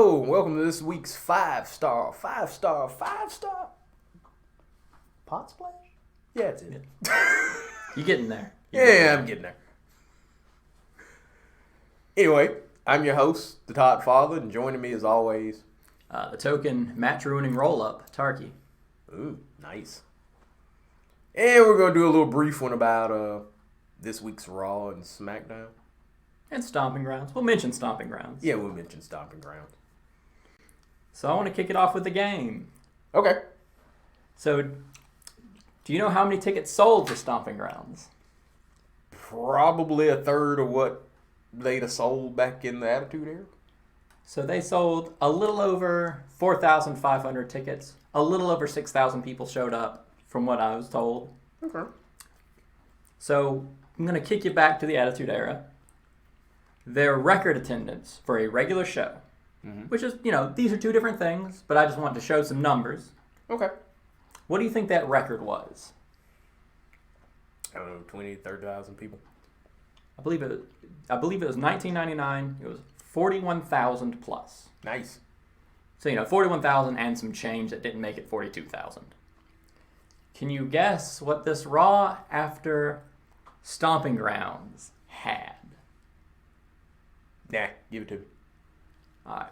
Hello, and welcome to this week's five-star pot splash? Yeah, that's it. You getting there. I'm getting there. Anyway, I'm your host, the Toddfather, and joining me as always... the token match-ruining roll-up, Tarky. Ooh, nice. And we're going to do a little brief one about this week's Raw and SmackDown. And Stomping Grounds. We'll mention Stomping Grounds. Yeah, we'll mention Stomping Grounds. So I want to kick it off with the game. Okay. So, do you know how many tickets sold for Stomping Grounds? Probably a third of what they'd have sold back in the Attitude Era. So they sold a little over 4,500 tickets. A little over 6,000 people showed up, from what I was told. Okay. So I'm going to kick you back to the Attitude Era. Their record attendance for a regular show, which is, these are two different things, but I just want to show some numbers. Okay. What do you think that record was? I don't know, 20, 30,000 people. I believe it was 1999. It was 41,000 plus. Nice. So, 41,000 and some change that didn't make it 42,000. Can you guess what this Raw after Stomping Grounds had? Nah, give it to me. All right.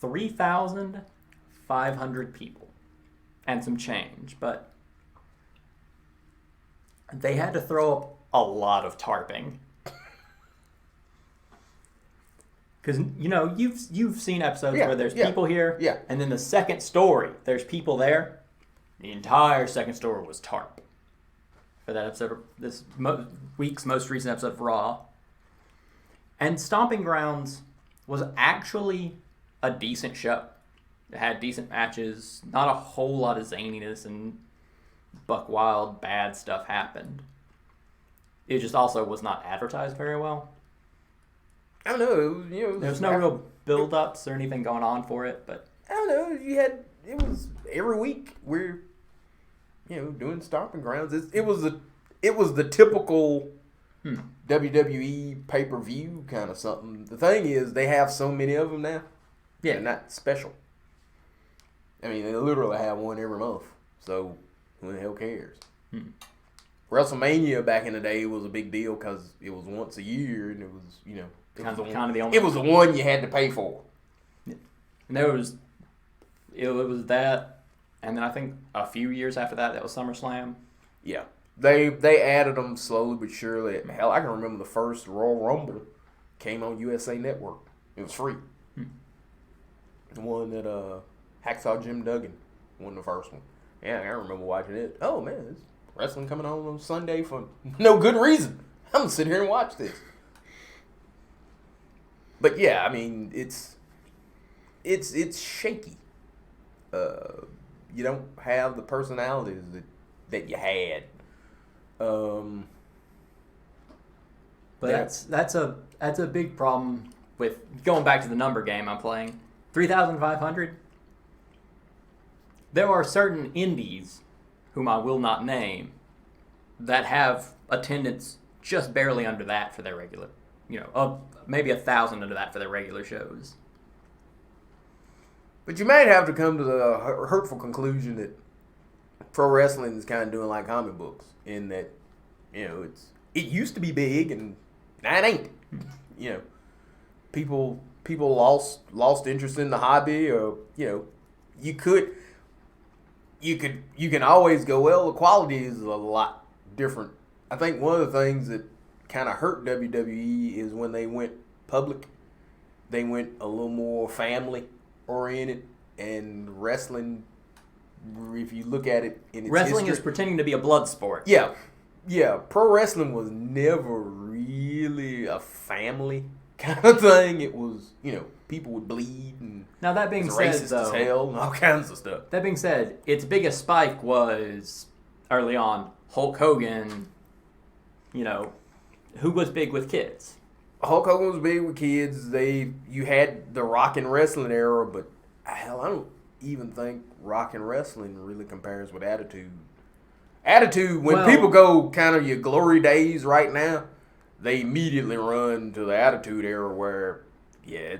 3,500 people and some change, but they had to throw up a lot of tarping. Because, you've seen episodes where there's people here, and then the second story, there's people there. The entire second story was tarp. For that episode, this week's most recent episode of Raw. And Stomping Grounds was actually a decent show. It had decent matches, not a whole lot of zaniness and buck wild bad stuff happened. It just also was not advertised very well. I don't know. There was no real build-ups or anything going on for it, but I don't know. It was every week we're doing Stomping Grounds. It was the typical WWE pay-per-view kind of something. The thing is, they have so many of them now. Yeah, they're not special. I mean, they literally have one every month. So who the hell cares? WrestleMania back in the day was a big deal because it was once a year, and it was kind of the only. It was the one you had to pay for. Yeah. And it was that, and then I think a few years after that was SummerSlam. Yeah, they added them slowly but surely. Hell, I can remember the first Royal Rumble came on USA Network. It was free. The one that Hacksaw Jim Duggan won the first one. Yeah, I remember watching it. Oh man, there's wrestling coming on Sunday for no good reason. I'm gonna sit here and watch this. But yeah, I mean, it's shaky. You don't have the personalities that you had. But that's a big problem with going back to the number game I'm playing. 3,500. There are certain indies, whom I will not name, that have attendance just barely under that for their regular, maybe 1,000 under that for their regular shows. But you might have to come to the hurtful conclusion that pro wrestling is kind of doing like comic books, in that it used to be big and now it ain't. People lost interest in the hobby, or you can always go, well, the quality is a lot different. I think one of the things that kind of hurt WWE is when they went public, they went a little more family oriented, and wrestling, if you look at it in its wrestling history, is pretending to be a blood sport. Yeah, pro wrestling was never really a family kind of thing. It was, people would bleed, and now that being said, racist as hell and all kinds of stuff. That being said, its biggest spike was early on Hulk Hogan. Who was big with kids? Hulk Hogan was big with kids. You had the rock and wrestling era, but hell, I don't even think rock and wrestling really compares with Attitude. When people go kind of your glory days right now, they immediately run to the Attitude Era, where Yeah.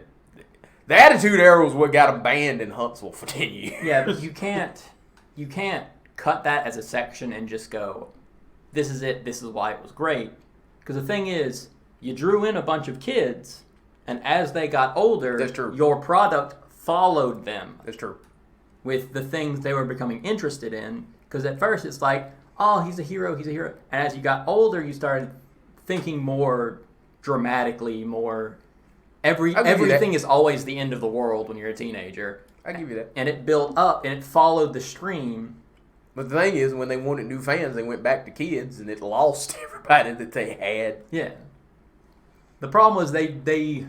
The Attitude Era was what got them banned in Huntsville for 10 years. Yeah, but you can't cut that as a section and just go, this is it, this is why it was great. Because the thing is, you drew in a bunch of kids, and as they got older, That's true. Your product followed them. That's true. With the things they were becoming interested in. Because at first it's like, oh, he's a hero. And as you got older, you started thinking more dramatically, more... Everything is always the end of the world when you're a teenager. I give you that. And it built up, and it followed the stream. But the thing is, when they wanted new fans, they went back to kids, and it lost everybody that they had. Yeah. The problem was they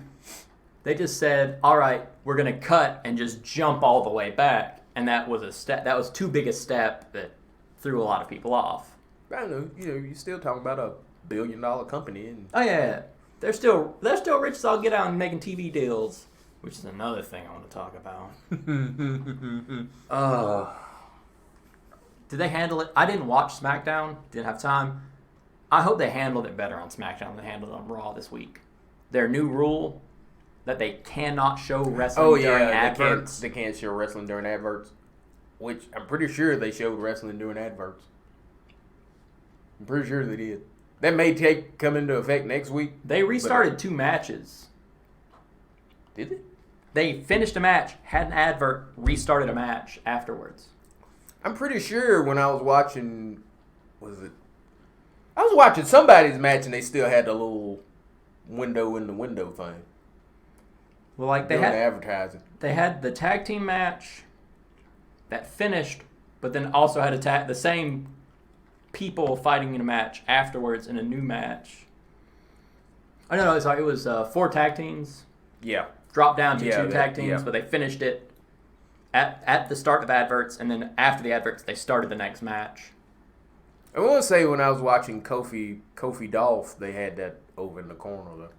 just said, all right, we're going to cut and just jump all the way back. And that was a step. That was too big a step that threw a lot of people off. I don't know. You're still talking about a $1 billion company. And oh, yeah. They're still rich as all get out and making TV deals, which is another thing I want to talk about. Did they handle it? I didn't watch SmackDown. Didn't have time. I hope they handled it better on SmackDown than they handled it on Raw this week. Their new rule that they cannot show wrestling during adverts. They can't show wrestling during adverts, which I'm pretty sure they showed wrestling during adverts. I'm pretty sure they did. That may come into effect next week. They restarted 2 matches. Did they? They finished a match, had an advert, restarted a match afterwards. I'm pretty sure when I was watching, I was watching somebody's match and they still had the little window in the window thing. Well, like they had advertising. They had the tag team match that finished, but then also had the same people fighting in a match afterwards in a new match. Oh, no, sorry, it was 4 tag teams. Yeah. Dropped down to 2 tag teams, but they finished it at the start of adverts, and then after the adverts, they started the next match. I want to say when I was watching Kofi Dolph, they had that over in the corner,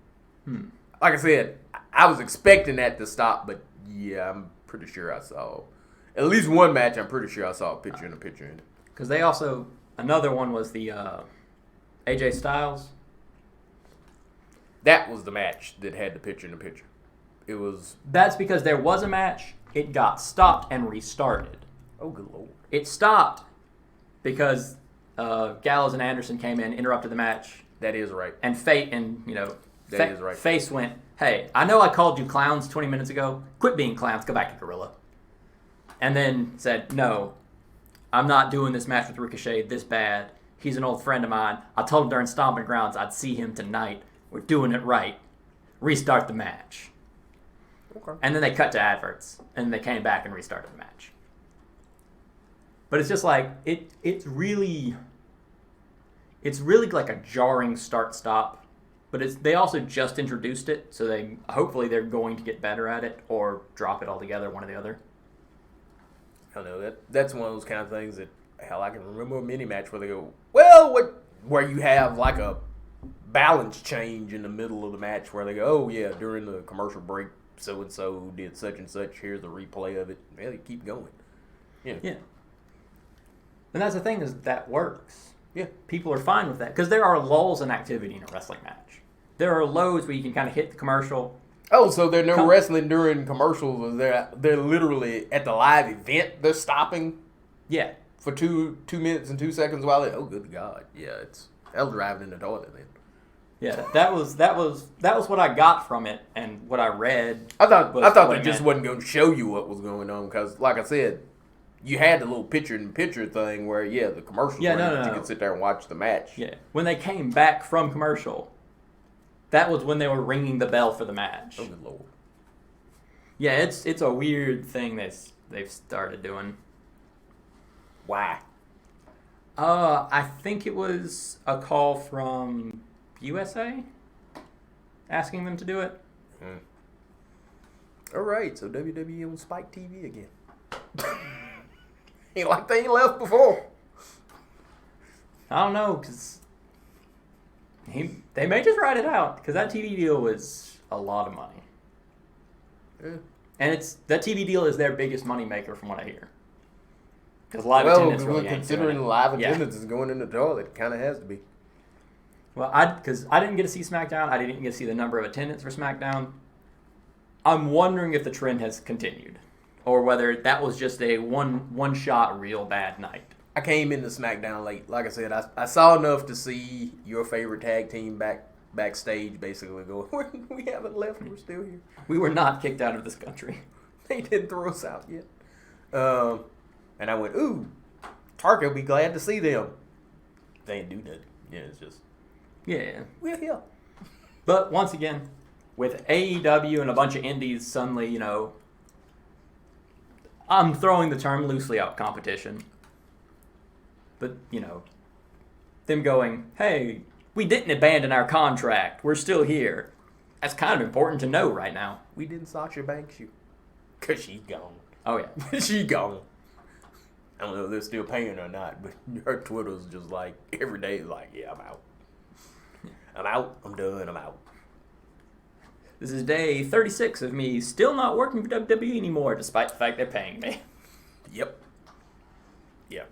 though. Like I said, I was expecting that to stop, but yeah, I'm pretty sure I saw at least one match. I'm pretty sure I saw a picture in it. Because they also... Another one was the AJ Styles. That was the match that had the picture in the picture. It was... That's because there was a match. It got stopped and restarted. Oh, good Lord. It stopped because Gallows and Anderson came in, interrupted the match. That is right. And Face went, hey, I know I called you clowns 20 minutes ago. Quit being clowns. Go back to Gorilla. And then said, no, I'm not doing this match with Ricochet this bad. He's an old friend of mine. I told him during Stomping Grounds I'd see him tonight. We're doing it right. Restart the match. Okay. And then they cut to adverts. And they came back and restarted the match. But it's just like, it's really like a jarring start-stop. But they also just introduced it. So hopefully they're going to get better at it or drop it altogether, one or the other. I don't know. That's one of those kind of things that, hell, I can remember a mini match where they go, well, where you have like a balance change in the middle of the match where they go, oh, yeah, during the commercial break, so-and-so did such and such. Here's the replay of it. Well, you keep going. Yeah. And that's the thing is that works. Yeah. People are fine with that because there are lulls in activity in a wrestling match. There are lows where you can kind of hit the commercial. Oh, so they're no wrestling during commercials. They're literally at the live event. They're stopping. Yeah. For 2 minutes and 2 seconds while oh, good God, yeah, I was driving in the toilet then. Yeah, that was what I got from it and what I read. I thought they just wasn't going to show you what was going on because, like I said, you had the little picture-in-picture thing where the commercials. You could sit there and watch the match. Yeah, when they came back from commercial. That was when they were ringing the bell for the match. Oh, good Lord. Yeah, it's a weird thing they've started doing. Why? I think it was a call from USA asking them to do it. All right, so WWE on Spike TV again. Ain't like they ain't left before. I don't know, because... They may just write it out because that TV deal was a lot of money. Yeah. And that TV deal is their biggest money maker from what I hear. Because live attendance really considering live attendance is going in the toilet, it kind of has to be. Well, because I didn't get to see SmackDown. I didn't get to see the number of attendance for SmackDown. I'm wondering if the trend has continued, or whether that was just a one shot real bad night. I came into SmackDown late. Like I said, I saw enough to see your favorite tag team backstage basically go, we haven't left, we're still here. We were not kicked out of this country. They didn't throw us out yet. And I went, ooh, Tarky will be glad to see them. They ain't do nothing. Yeah, it's just... Yeah. We're here. But once again, with AEW and a bunch of indies suddenly, I'm throwing the term loosely out competition. But, them going, hey, we didn't abandon our contract. We're still here. That's kind of important to know right now. We didn't Sasha Banks you. Because she's gone. Oh, yeah. She's gone. I don't know if they're still paying or not, but her Twitter's just like, every day is like, yeah, I'm out. I'm out. I'm done. I'm out. This is day 36 of me still not working for WWE anymore, despite the fact they're paying me. Yep. Yeah.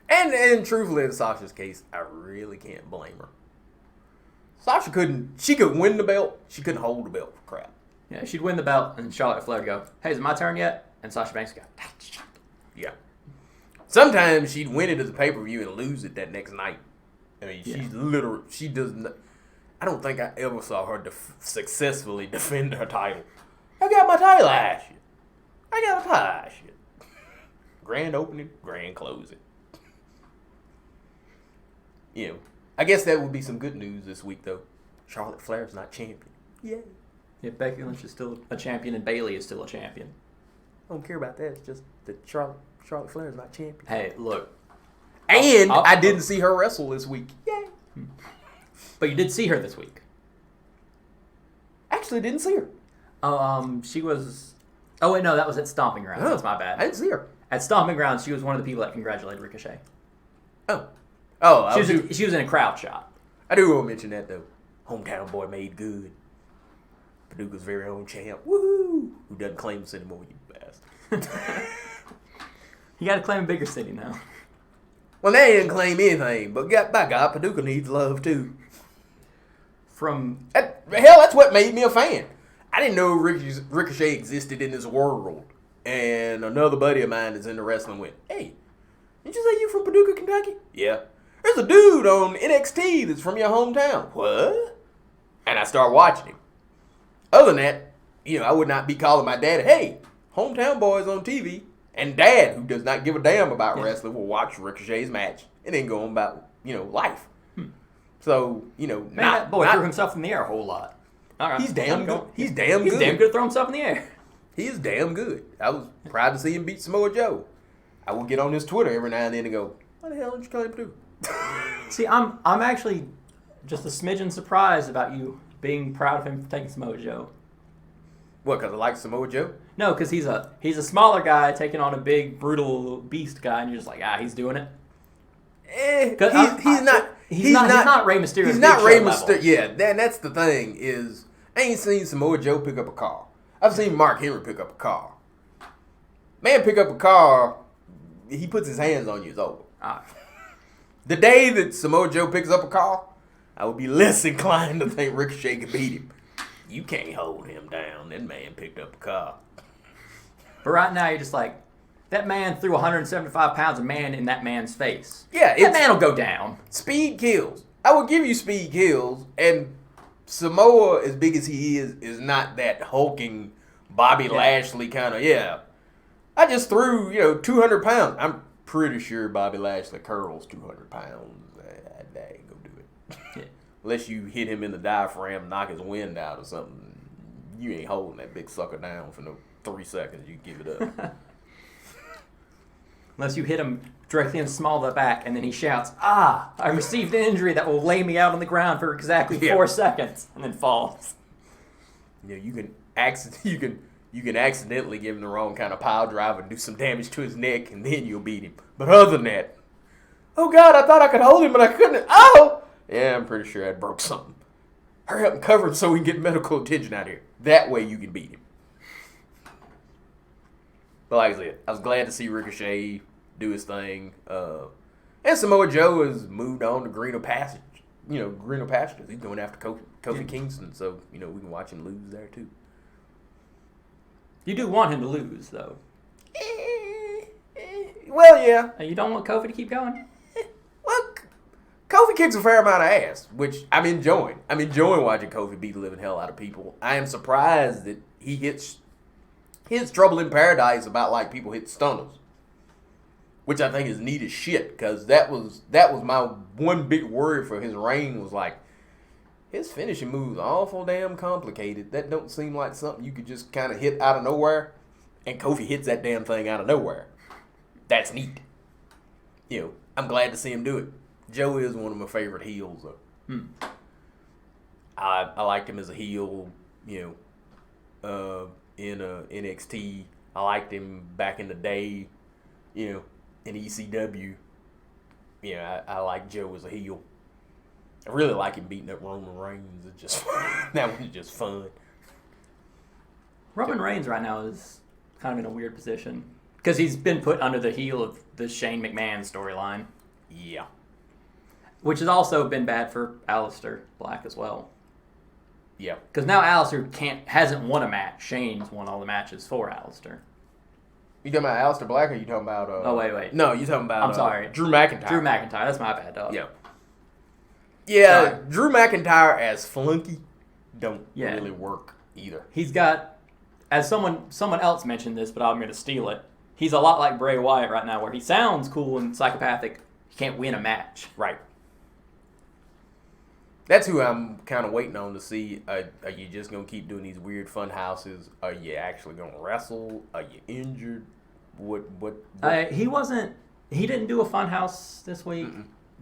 And truthfully, in Sasha's case, I really can't blame her. Sasha she could win the belt. She couldn't hold the belt for crap. Yeah, she'd win the belt, and Charlotte Flair would go, hey, is it my turn yet? And Sasha Banks would go, yeah. Sometimes she'd win it as a pay-per-view and lose it that next night. I mean, she does not. I don't think I ever saw her successfully defend her title. I got my title last year. I got a title last year. Grand opening, grand closing. I guess that would be some good news this week, though. Charlotte Flair's not champion. Yay. Yeah, Becky Lynch is still a champion, and Bayley is still a champion. I don't care about that. It's just that Charlotte Flair's not champion. Hey, look. And I didn't see her wrestle this week. Yay. But you did see her this week. Actually, didn't see her. She was... Oh, wait, no, that was at Stomping Grounds. That's my bad. I didn't see her. At Stomping Grounds, she was one of the people that congratulated Ricochet. Oh, she was in a crowd shot. I do want to mention that, though. Hometown boy made good. Paducah's very own champ. Woohoo! Who doesn't claim us anymore, you bastard. You got to claim a bigger city now. Well, they didn't claim anything, but by God, Paducah needs love, too. Hell, that's what made me a fan. I didn't know Ricochet existed in this world. And another buddy of mine that's into wrestling went, hey, did you say you from Paducah, Kentucky? Yeah. There's a dude on NXT that's from your hometown. What? And I start watching him. Other than that, I would not be calling my dad, hey, hometown boys on TV. And Dad, who does not give a damn about wrestling, will watch Ricochet's match and then go on about, life. So, Man, that boy threw himself in the air a whole lot. All right. He's damn good. He's damn good. He's damn good at throwing himself in the air. He is damn good. I was proud to see him beat Samoa Joe. I will get on his Twitter every now and then and go, what the hell did you call him to? See, I'm actually just a smidgen surprised about you being proud of him for taking Samoa Joe. What, because I like Samoa Joe? No, because he's a smaller guy taking on a big, brutal beast guy, and you're just like, he's doing it. He's not Rey Mysterio. He's not Rey Mysterio. Yeah, that's the thing is, I ain't seen Samoa Joe pick up a car. I've seen Mark Henry pick up a car. Man, pick up a car, he puts his hands on you, it's over. The day that Samoa Joe picks up a car, I would be less inclined to think Ricochet can beat him. You can't hold him down. That man picked up a car. But right now, you're just like, that man threw 175 pounds of man in that man's face. Yeah, that man will go down. Speed kills. I will give you speed kills, and Samoa, as big as he is not that hulking Bobby Lashley kind of, I just threw, 200 pounds. I'm pretty sure Bobby Lashley curls 200 pounds. That ain't gonna do it. Yeah. Unless you hit him in the diaphragm, knock his wind out or something. You ain't holding that big sucker down for no 3 seconds. You give it up. Unless you hit him directly in the small of the back, and then he shouts, I received an injury that will lay me out on the ground for exactly 4 seconds, and then falls. You can accidentally give him the wrong kind of pile driver and do some damage to his neck, and then you'll beat him. But other than that, oh God, I thought I could hold him, but I couldn't. Oh! Yeah, I'm pretty sure I broke something. Hurry up and cover him so we can get medical attention out here. That way you can beat him. But like I said, I was glad to see Ricochet do his thing. And Samoa Joe has moved on to greener pastures. He's going after Kofi Kingston, so, we can watch him lose there too. You do want him to lose, though. Well, yeah. You don't want Kofi to keep going? Well, Kofi kicks a fair amount of ass, which I'm enjoying. I'm enjoying watching Kofi beat the living hell out of people. I am surprised that he hits Trouble in Paradise about like people hit stunners, which I think is neat as shit, because that was my one big worry for his reign was like, his finishing moves awful damn complicated. That don't seem like something you could just kind of hit out of nowhere, and Kofi hits that damn thing out of nowhere. That's neat. You know, I'm glad to see him do it. Joe is one of my favorite heels, though. I liked him as a heel, you know, in NXT. I liked him back in the day, you know, in ECW. You know, I like Joe as a heel. I really like him beating up Roman Reigns. It's just that was just fun. Roman Reigns right now is kind of in a weird position because he's been put under the heel of the Shane McMahon storyline. Yeah. Which has also been bad for Aleister Black as well. Yeah. Because now Aleister hasn't won a match. Shane's won all the matches for Aleister. You talking about Aleister Black or you talking about... oh, wait. No, you talking about... I'm sorry. Drew McIntyre. Drew McIntyre. That's my bad, dog. Yeah. Yeah, sorry. Drew McIntyre as Flunky don't really work either. He's got... As someone else mentioned this, but I'm going to steal it. He's a lot like Bray Wyatt right now, where he sounds cool and psychopathic. He can't win a match. Right. That's who I'm kind of waiting on to see. Are you just going to keep doing these weird fun houses? Are you actually going to wrestle? Are you injured? What? He didn't do a fun house this week,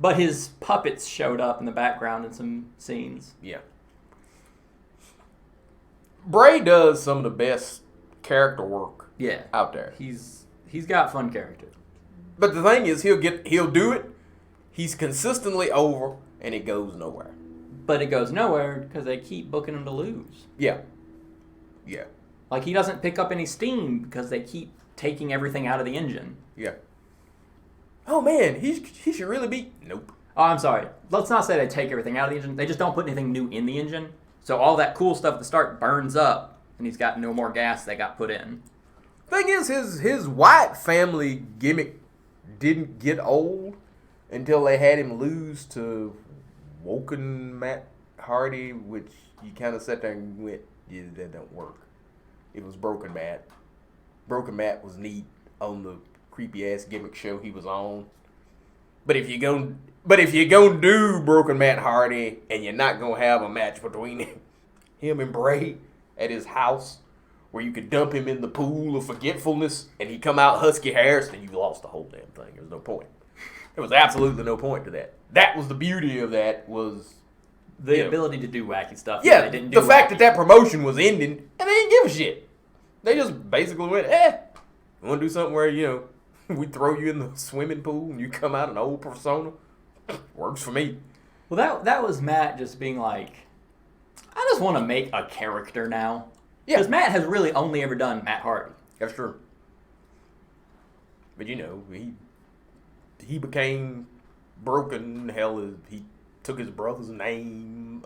but his puppets showed up in the background in some scenes. Yeah. Bray does some of the best character work out there. He's got fun character. But the thing is, he'll do it. He's consistently over, and it goes nowhere. But it goes nowhere because they keep booking him to lose. Yeah. Like, he doesn't pick up any steam because they keep taking everything out of the engine. Yeah. Oh, man, he should really be... Nope. Oh, I'm sorry. Let's not say they take everything out of the engine. They just don't put anything new in the engine. So all that cool stuff at the start burns up, and he's got no more gas that got put in. Thing is, his Wyatt family gimmick didn't get old until they had him lose to Woken Matt Hardy, which you kind of sat there and went, yeah, that don't work. It was Broken Matt. Broken Matt was neat on the creepy ass gimmick show he was on. But if you're gonna do Broken Matt Hardy and you're not gonna have a match between him and Bray at his house where you could dump him in the pool of forgetfulness and he come out husky hairs, then you lost the whole damn thing. There was no point. There was absolutely no point to that. That was the beauty of that, was the ability to do wacky stuff. Yeah, they didn't do the fact that promotion was ending and they didn't give a shit. They just basically went, you want to do something where, we throw you in the swimming pool and you come out an old persona? Works for me. Well, that was Matt just being like, I just want to make a character now. Yeah. Because Matt has really only ever done Matt Hardy. That's true. But, he became broken. Hell, he took his brother's name.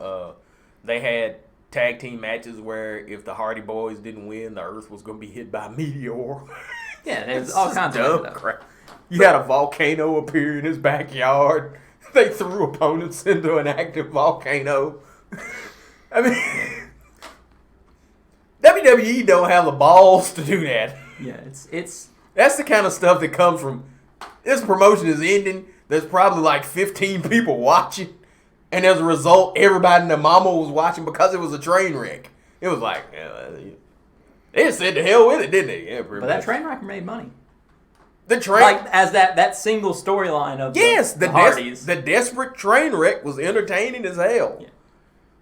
They had tag team matches where if the Hardy Boys didn't win, the Earth was going to be hit by a meteor. Yeah, there's all kinds of stuff. Crap. You had a volcano appear in his backyard. They threw opponents into an active volcano. I mean, WWE don't have the balls to do that. Yeah, it's that's the kind of stuff that comes from this promotion is ending. There's probably like 15 people watching, and as a result, everybody and their mama was watching because it was a train wreck. It was like, they just said to hell with it, didn't they? Yeah, but that train wreck made money. The train, like as that single storyline of the Hardys. The desperate train wreck was entertaining as hell. Yeah.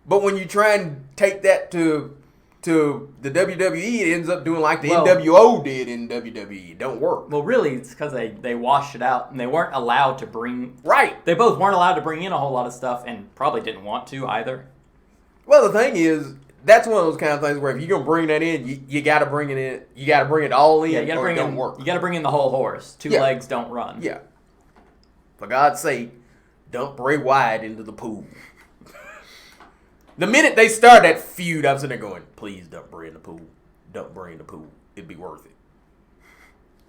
But when you try and take that to the WWE, it ends up doing like the NWO did in WWE. It don't work. Well, really, it's because they washed it out and they weren't allowed to bring. Right. They both weren't allowed to bring in a whole lot of stuff and probably didn't want to either. Well, the thing is, that's one of those kind of things where if you're gonna bring that in, you got to bring it in. You got to bring it all in. Yeah, you got to bring in. Work. You got to bring in the whole horse. Two legs don't run. Yeah. For God's sake, dump Bray Wyatt into the pool. The minute they start that feud, I'm sitting there going, please dump Bray in the pool. Dump Bray in the pool. it'd be worth it.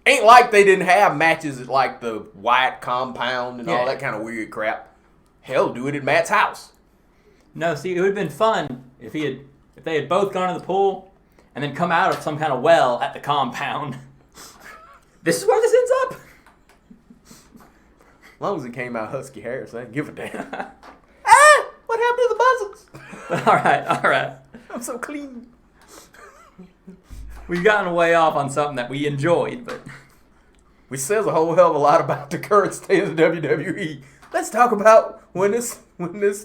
Ain't like they didn't have matches at like the White Compound and all that kind of weird crap. Hell, do it at Matt's house. No, see, it would have been fun if they had both gone to the pool and then come out of some kind of well at the compound. This is where this ends up? As long as it came out Husky Harris, I didn't give a damn. What happened to the buzzards? All right. I'm so clean. We've gotten way off on something that we enjoyed, but... Which says a whole hell of a lot about the current state of the WWE. Let's talk about when this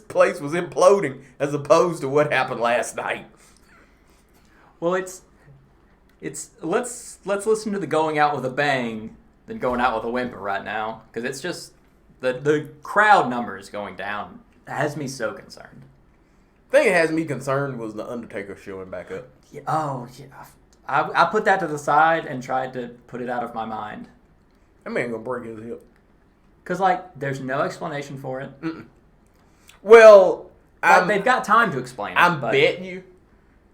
place was imploding as opposed to what happened last night. Well, it's let's listen to the going out with a bang than going out with a whimper right now, because it's just the crowd numbers going down has me so concerned. The thing that has me concerned was the Undertaker showing back up. Yeah, I put that to the side and tried to put it out of my mind. That man gonna break his hip. Because, like, there's no explanation for it. Mm-mm. Well, they've got time to explain it. I'm betting you,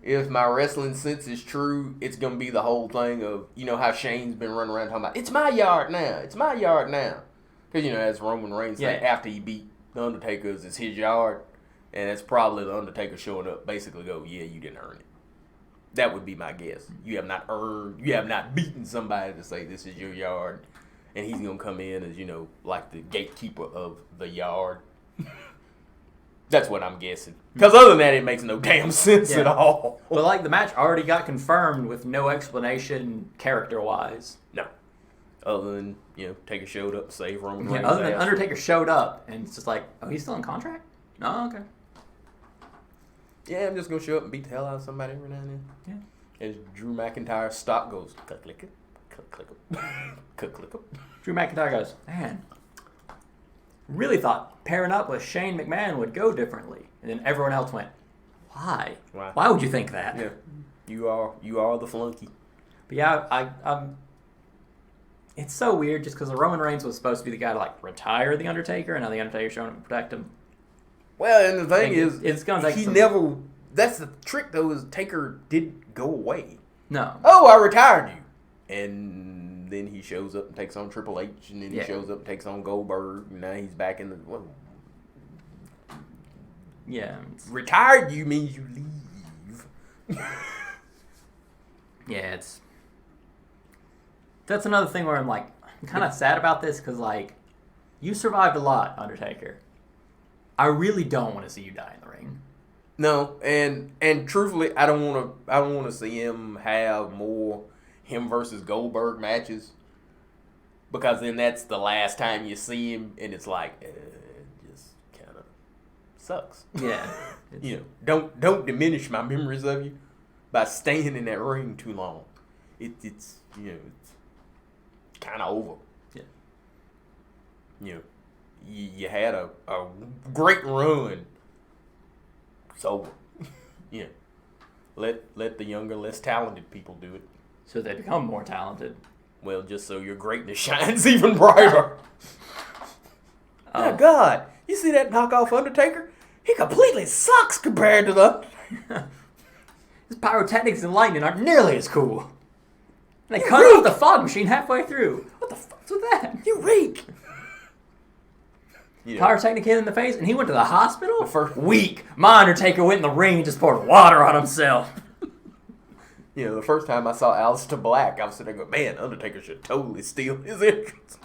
if my wrestling sense is true, it's going to be the whole thing of, you know, how Shane's been running around talking about, it's my yard now. It's my yard now. Because, you know, as Roman Reigns said, after he beat The Undertaker, it's his yard. And it's probably The Undertaker showing up, basically go, yeah, you didn't earn it. That would be my guess. You have not beaten somebody to say this is your yard. And he's going to come in as, you know, like the gatekeeper of the yard. That's what I'm guessing. Because other than that, it makes no damn sense at all. Well, like, the match already got confirmed with no explanation character-wise. No. Other than, you know, Taker showed up, save Roman Reigns. Other than Undertaker showed up, and it's just like, oh, he's still in contract? Oh, okay. Yeah, I'm just going to show up and beat the hell out of somebody every now and then. Yeah. As Drew McIntyre's stock goes, click, click. Drew McIntyre goes, man, really thought pairing up with Shane McMahon would go differently. And then everyone else went, why? Why would you think that? Yeah, you are the flunky. But yeah, I'm it's so weird just because Roman Reigns was supposed to be the guy to, like, retire The Undertaker, and now The Undertaker's showing up to protect him. Well, and the thing is, it's gonna take that's the trick, though, is Taker didn't go away. No. Oh, I retired you. And then he shows up and takes on Triple H, and then he shows up and takes on Goldberg, and now he's back in the... Well, yeah. Retired you means you leave. Yeah, that's another thing where I'm kind of sad about this, because, like, you survived a lot, Undertaker. I really don't want to see you die in the ring. No, and truthfully, I don't want to see him have more him versus Goldberg matches, because then that's the last time you see him, and it's like it just kind of sucks. Yeah, you know, don't diminish my memories of you by staying in that ring too long. It's you know, it's kind of over. Yeah, you know, you had a great run. It's over. Yeah, let the younger, less talented people do it. So they become more talented. Well, just so your greatness shines even brighter. Oh, God. You see that knockoff Undertaker? He completely sucks compared to the... His pyrotechnics and lightning aren't nearly as cool. They cut off the fog machine halfway through. What the fuck's with that? You reek. You know, pyrotechnic hit in the face, and he went to the hospital? The first week, my Undertaker went in the ring and just poured water on himself. You know, the first time I saw Aleister Black, I was sitting there going, man, Undertaker should totally steal his entrance.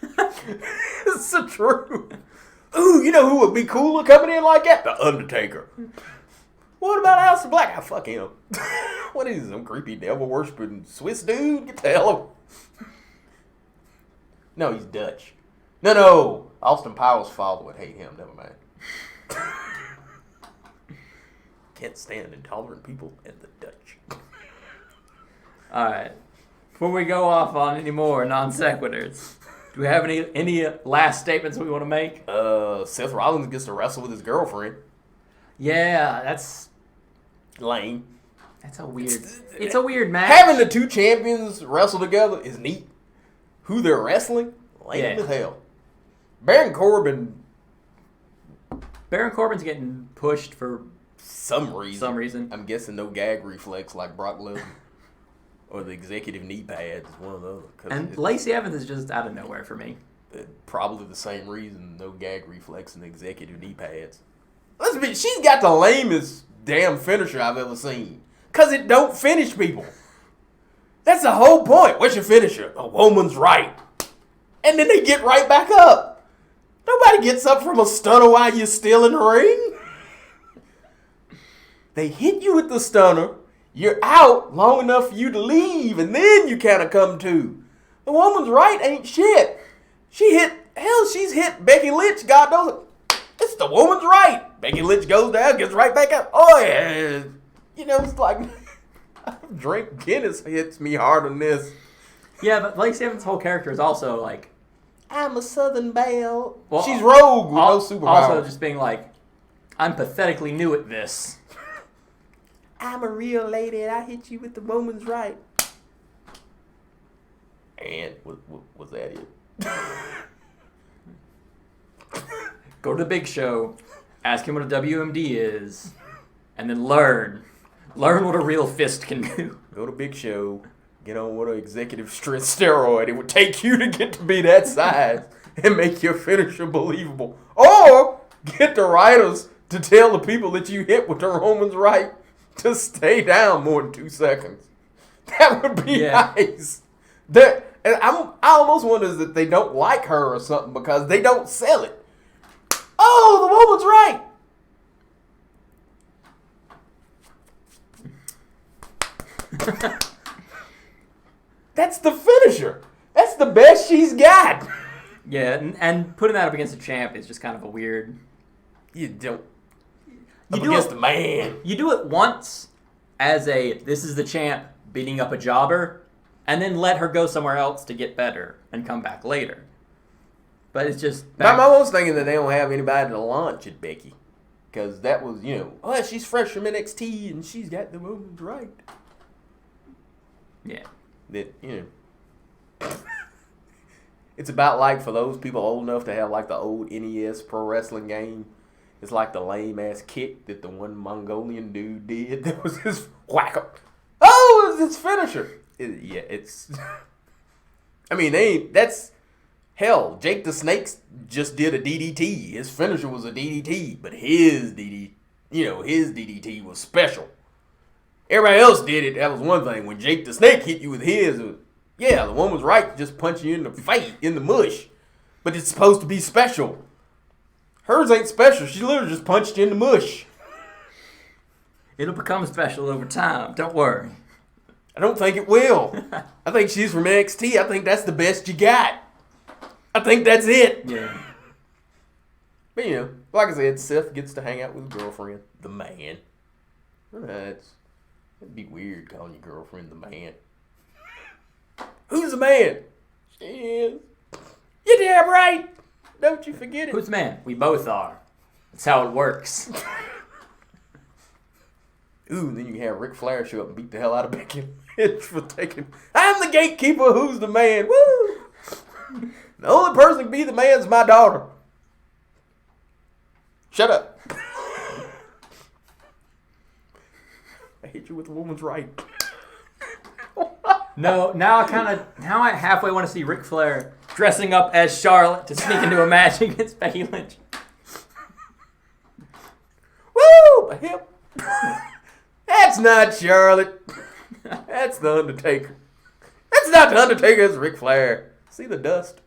It's so true. Ooh, you know who would be cooler coming in like that? The Undertaker. What about Aleister Black? Fuck him. What is he, some creepy devil worshiping Swiss dude? Get the hell up. No, he's Dutch. No. Austin Powers' father would hate him. Never mind. Can't stand intolerant people and the Dutch. All right. Before we go off on any more non sequiturs, do we have any last statements we want to make? Seth Rollins gets to wrestle with his girlfriend. Yeah, that's lame. That's a weird. It's a weird match. Having the two champions wrestle together is neat. Who they're wrestling, lame as hell. Baron Corbin's getting pushed for some reason. Some reason. I'm guessing no gag reflex like Brock Lesnar. or the executive knee pads. One of those. And Lacey Evans is just out of nowhere for me. Probably the same reason, no gag reflex and executive knee pads. She's got the lamest damn finisher I've ever seen. Because it don't finish people. That's the whole point. What's your finisher? A woman's right. And then they get right back up. Nobody gets up from a stunner while you're still in the ring. They hit you with the stunner. You're out long enough for you to leave. And then you kind of come to. The woman's right ain't shit. She's hit Becky Lynch. God knows it. It's the woman's right. Becky Lynch goes down, gets right back up. Oh, yeah. It's like, drink Guinness hits me harder than this. Yeah, but Lacey Evans' whole character is also like, I'm a Southern belle. Well, she's rogue with no superpower. Also just being like, I'm pathetically new at this. I'm a real lady and I hit you with the woman's right. And was that it? Go to the big show, ask him what a WMD is, and then learn what a real fist can do. Go to big show, get on what an executive strength steroid it would take you to get to be that size and make your finisher believable. Or get the writers to tell the people that you hit with the woman's right to stay down more than 2 seconds. That would be nice. And I almost wonder that they don't like her or something because they don't sell it. Oh, the woman's right. That's the finisher. That's the best she's got. Yeah, and putting that up against a champ is just kind of a weird. You don't. You do against the man. You do it once as this is the champ beating up a jobber, and then let her go somewhere else to get better and come back later. But it's just... I'm almost thinking that they don't have anybody to launch at Becky. Because that was, she's fresh from NXT and she's got the woman's right. Yeah. That, it's about like for those people old enough to have like the old NES pro wrestling game. It's like the lame-ass kick that the one Mongolian dude did. That was his whack-up. Oh, it was his finisher. It's... I mean, that's... Hell, Jake the Snake just did a DDT. His finisher was a DDT, but his DDT was special. Everybody else did it. That was one thing. When Jake the Snake hit you with his, the one was right to just punch you in the face, in the mush. But it's supposed to be special. Hers ain't special. She literally just punched you in the mush. It'll become special over time. Don't worry. I don't think it will. I think she's from NXT. I think that's the best you got. I think that's it. Yeah. But, like I said, Seth gets to hang out with his girlfriend, the man. It'd be weird calling your girlfriend the man. Who's the man? She is. You're damn right. Don't you forget it. Who's the man? We both are. That's how it works. Ooh, then you can have Ric Flair show up and beat the hell out of Becky Lynch for taking... I'm the gatekeeper. Who's the man? Woo! The only person that can be the man is my daughter. Shut up. I hit you with a woman's right. No, now I halfway want to see Ric Flair dressing up as Charlotte to sneak into a match against Becky Lynch. Woo! A hip. That's not Charlotte. That's the Undertaker. That's not the Undertaker, it's Ric Flair. See the dust?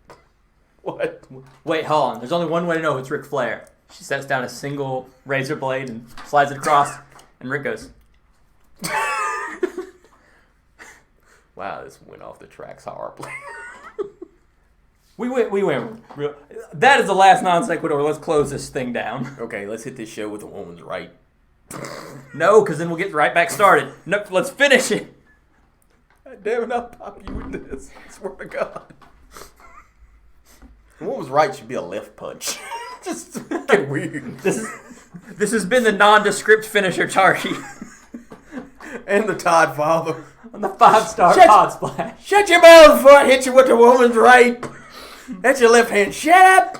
What? Wait, hold on. There's only one way to know if it's Ric Flair. She sets down a single razor blade and slides it across, and Rick goes... Wow, this went off the tracks horribly. We went real... That is the last non sequitur. Let's close this thing down. Okay, let's hit this show with a woman's right. No, because then we'll get right back started. No, let's finish it. God damn it, I'll pop you with this. I swear to God. The woman's right should be a left punch. Just fucking weird. This has been the nondescript finisher, Tarky. And the Toddfather. On the 5-star Todd Splash. Shut your mouth before I hit you with the woman's right. That's your left hand. Shut up.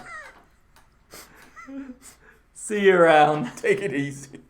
See you around. Take it easy.